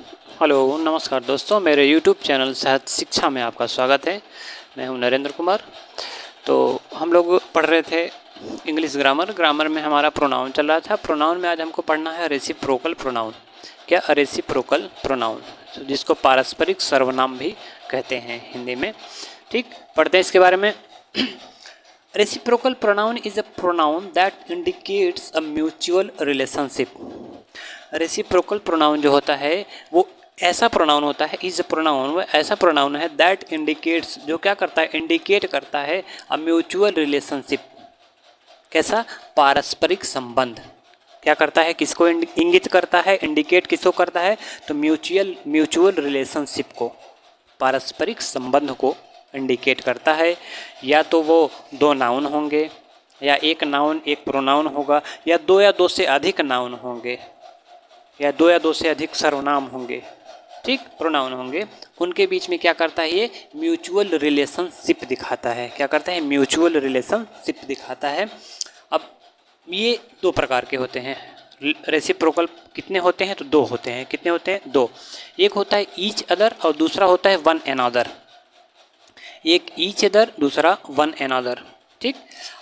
Hello नमस्कार दोस्तों, मेरे यूट्यूब चैनल सहज शिक्षा में आपका स्वागत है। मैं हूं नरेंद्र कुमार। तो हम लोग पढ़ रहे थे इंग्लिश ग्रामर में हमारा प्रोनाउन चल रहा था। प्रोनाउन में आज हमको पढ़ना है रेसिप्रोकल प्रोनाउन। क्या रेसिप्रोकल प्रोनाउन, जिसको पारस्परिक सर्वनाम भी कहते हैं हिंदी में। ठीक, पढ़ते हैं इसके बारे में। Reciprocal pronoun is a pronoun that indicates a mutual relationship. Reciprocal pronoun जो होता है वो ऐसा प्रोनाउन होता है, इज प्रोनाउन वो ऐसा प्रोनाउन है दैट इंडिकेट्स, जो क्या करता है, इंडिकेट करता है अ म्यूचुअल रिलेशनशिप। कैसा? पारस्परिक संबंध। क्या करता है, किसको इंगित करता है, इंडिकेट किसको करता है, तो म्यूचुअल रिलेशनशिप को, पारस्परिक संबंध को इंडिकेट करता है। या तो वो दो नाउन होंगे, या एक नाउन एक प्रोनाउन होगा, या दो से अधिक नाउन होंगे, या दो से अधिक सर्वनाम होंगे। ठीक, प्रोनाउन होंगे। उनके बीच में क्या करता है, ये म्यूचुअल रिलेशनशिप दिखाता है। क्या करता है, म्यूचुअल रिलेशनशिप दिखाता है। अब ये दो प्रकार के होते हैं रेसिप्रोकल। कितने होते हैं, तो दो होते हैं। कितने होते हैं, दो। एक होता है ईच अदर और दूसरा होता है वन एनदर। एक ईच अदर, दूसरा वन एनदर। ठीक,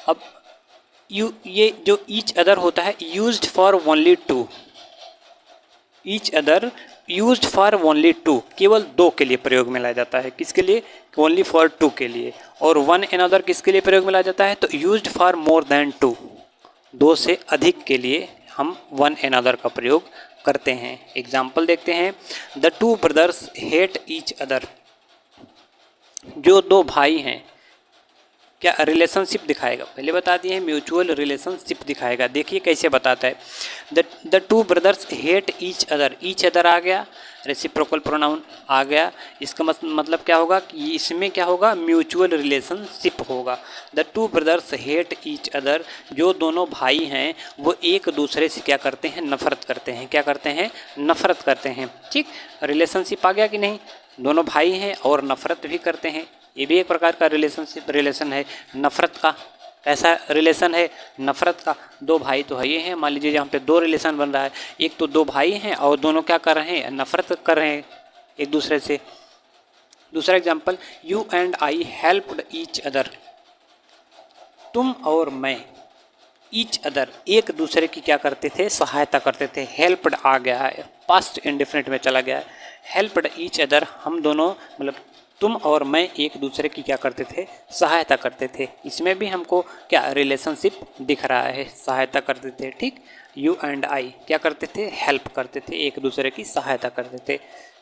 अब ये जो ईच अदर होता है, used for only two. Each other used for only two, केवल दो के लिए प्रयोग में लाया जाता है। किसके लिए? ओनली फॉर टू के लिए। और वन एनदर किसके लिए प्रयोग में लाया जाता है, तो used for more than two, दो से अधिक के लिए हम वन एनदर का प्रयोग करते हैं। एग्जाम्पल देखते हैं। The two brothers hate each other. जो दो भाई हैं, क्या रिलेशनशिप दिखाएगा, पहले बता दिए हैं म्यूचुअल रिलेशनशिप दिखाएगा। देखिए कैसे बताता है। The two brothers hate each other, each other आ गया, रेसिप्रोकल प्रोनाउन आ गया। इसका मतलब क्या होगा कि इसमें क्या होगा, म्यूचुअल रिलेशनशिप होगा। The two brothers hate each other, जो दोनों भाई हैं वो एक दूसरे से क्या करते हैं, नफरत करते हैं। क्या करते हैं, नफरत करते हैं। ठीक, रिलेशनशिप आ गया कि नहीं, दोनों भाई हैं और नफरत भी करते हैं। ये भी एक प्रकार का रिलेशन है नफ़रत का। कैसा रिलेशन है, नफ़रत का। दो भाई तो है ये हैं, मान लीजिए यहाँ पे दो रिलेशन बन रहा है। एक तो दो भाई हैं और दोनों क्या कर रहे हैं, नफ़रत कर रहे हैं एक दूसरे से। दूसरा example, you and I helped each other. तुम और मैं, ईच अदर, एक दूसरे की क्या करते थे, सहायता करते थे। हेल्प्ड आ गया है, पास्ट इंडिफिनिट में चला गया है। हेल्प्ड ईच अदर, हम दोनों मतलब तुम और मैं एक दूसरे की क्या करते थे, सहायता करते थे। इसमें भी हमको क्या रिलेशनशिप दिख रहा है, सहायता करते थे। ठीक, यू एंड आई क्या करते थे, हेल्प करते थे, एक दूसरे की सहायता करते थे।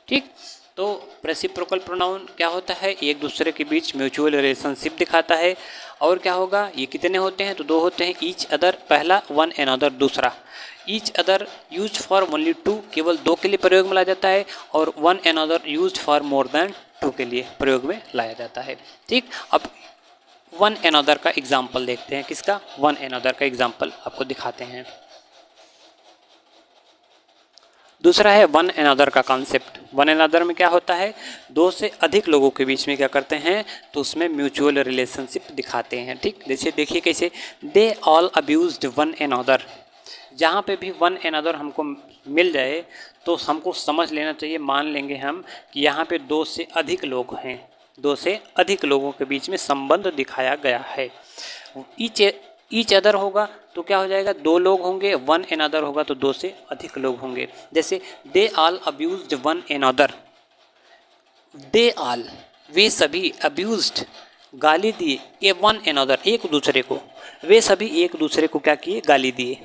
ठीक, तो रेसिप्रोकल प्रोनाउन क्या होता है, एक दूसरे के बीच म्यूचुअल रिलेशनशिप दिखाता है। और क्या होगा, ये कितने होते हैं, तो दो होते हैं। ईच अदर पहला, वन एनदर दूसरा। Each other use for only two, केवल दो के लिए प्रयोग में लाया जाता है। और one another use for more than two के लिए प्रयोग में लाया जाता है। ठीक, अब वन एनदर का एग्जाम्पल देखते हैं। किसका, वन एनदर का एग्जाम्पल आपको दिखाते हैं। दूसरा है वन एनदर का कॉन्सेप्ट। वन एनदर में क्या होता है, दो से अधिक लोगों के बीच में क्या करते हैं, तो उसमें म्यूचुअल रिलेशनशिप दिखाते हैं। ठीक, जैसे देखिए कैसे, दे ऑल अब्यूज्ड वन एनदर। जहाँ पे भी वन एनदर हमको मिल जाए तो हमको समझ लेना चाहिए, मान लेंगे हम कि यहाँ पे दो से अधिक लोग हैं, दो से अधिक लोगों के बीच में संबंध दिखाया गया है। ईच अदर होगा तो क्या हो जाएगा, दो लोग होंगे। वन एनदर होगा तो दो से अधिक लोग होंगे। जैसे they all abused one another, they all वे सभी, अब्यूज्ड गाली दिए, ए वन एनदर एक दूसरे को, वे सभी एक दूसरे को क्या किए, गाली दिए।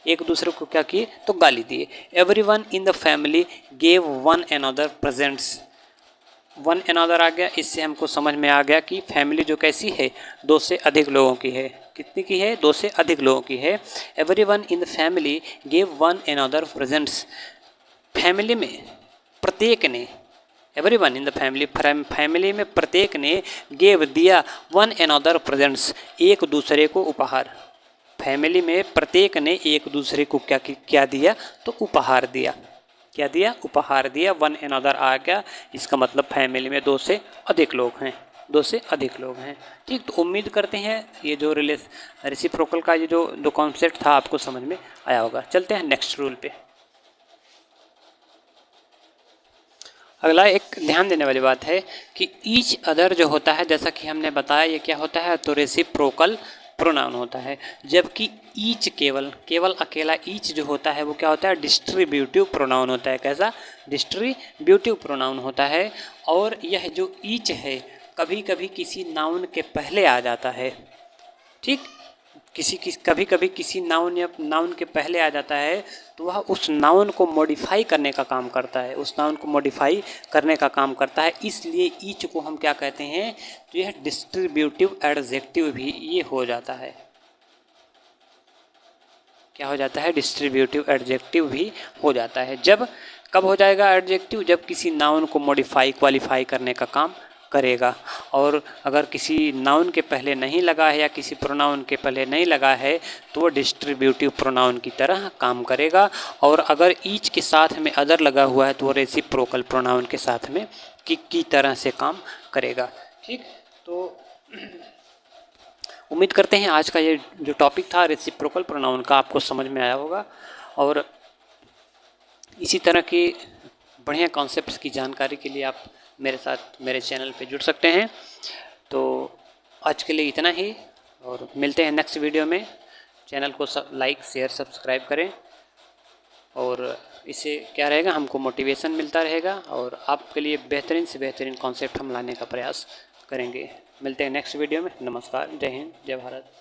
एक दूसरे को क्या किए, तो गाली दिए। Everyone in the family gave one another presents. One another आ गया, इससे हमको समझ में आ गया कि फैमिली जो कैसी है, दो से अधिक लोगों की है। कितनी की है, दो से अधिक लोगों की है। Everyone in the family gave one another presents. Family में प्रत्येक ने, everyone in the family, family में प्रत्येक ने गेव दिया, वन एनदर प्रेजेंट्स एक दूसरे को उपहार। फैमिली में प्रत्येक ने एक दूसरे को क्या दिया, तो उपहार दिया। क्या दिया, उपहार दिया। वन एनदर आ गया, इसका मतलब फैमिली में दो से अधिक लोग हैं, दो से अधिक लोग हैं। ठीक, तो उम्मीद करते हैं ये जो रेसिप्रोकल का ये जो कॉन्सेप्ट था आपको समझ में आया होगा। चलते हैं नेक्स्ट रूल पे। अगला एक ध्यान देने वाली बात है कि ईच अदर जो होता है, जैसा कि हमने बताया, ये क्या होता है, तो रेसिप्रोकल प्रोनाउन होता है। जबकि ईच केवल अकेला ईच जो होता है वो क्या होता है, डिस्ट्रीब्यूटिव प्रोनाउन होता है। कैसा, डिस्ट्रीब्यूटिव प्रोनाउन होता है। और यह जो ईच है कभी कभी किसी नाउन के पहले आ जाता है। ठीक, कभी कभी किसी नाउन या नाउन के पहले आ जाता है, तो वह उस नाउन को मॉडिफाई करने का काम करता है, उस नाउन को मॉडिफाई करने का काम करता है। इसलिए ईच को हम क्या कहते हैं, तो यह डिस्ट्रीब्यूटिव एडजेक्टिव भी ये हो जाता है। क्या हो जाता है, डिस्ट्रीब्यूटिव एडजेक्टिव भी हो जाता है। जब कब हो जाएगा एडजेक्टिव, जब किसी नाउन को मॉडिफाई क्वालिफाई करने का काम करेगा। और अगर किसी नाउन के पहले नहीं लगा है या किसी प्रोनाउन के पहले नहीं लगा है तो वो डिस्ट्रीब्यूटिव प्रोनाउन की तरह काम करेगा। और अगर ईच के साथ में अदर लगा हुआ है तो वो रेसिप्रोकल प्रोनाउन के साथ में की तरह से काम करेगा। ठीक, तो उम्मीद करते हैं आज का ये जो टॉपिक था रेसिप्रोकल प्रोनाउन का आपको समझ में आया होगा। और इसी तरह की बढ़िया कॉन्सेप्ट्स की जानकारी के लिए आप मेरे साथ मेरे चैनल पे जुड़ सकते हैं। तो आज के लिए इतना ही, और मिलते हैं नेक्स्ट वीडियो में। चैनल को लाइक शेयर सब्सक्राइब करें, और इससे क्या रहेगा, हमको मोटिवेशन मिलता रहेगा और आपके लिए बेहतरीन से बेहतरीन कॉन्सेप्ट हम लाने का प्रयास करेंगे। मिलते हैं नेक्स्ट वीडियो में। नमस्कार, जय हिंद, जय भारत।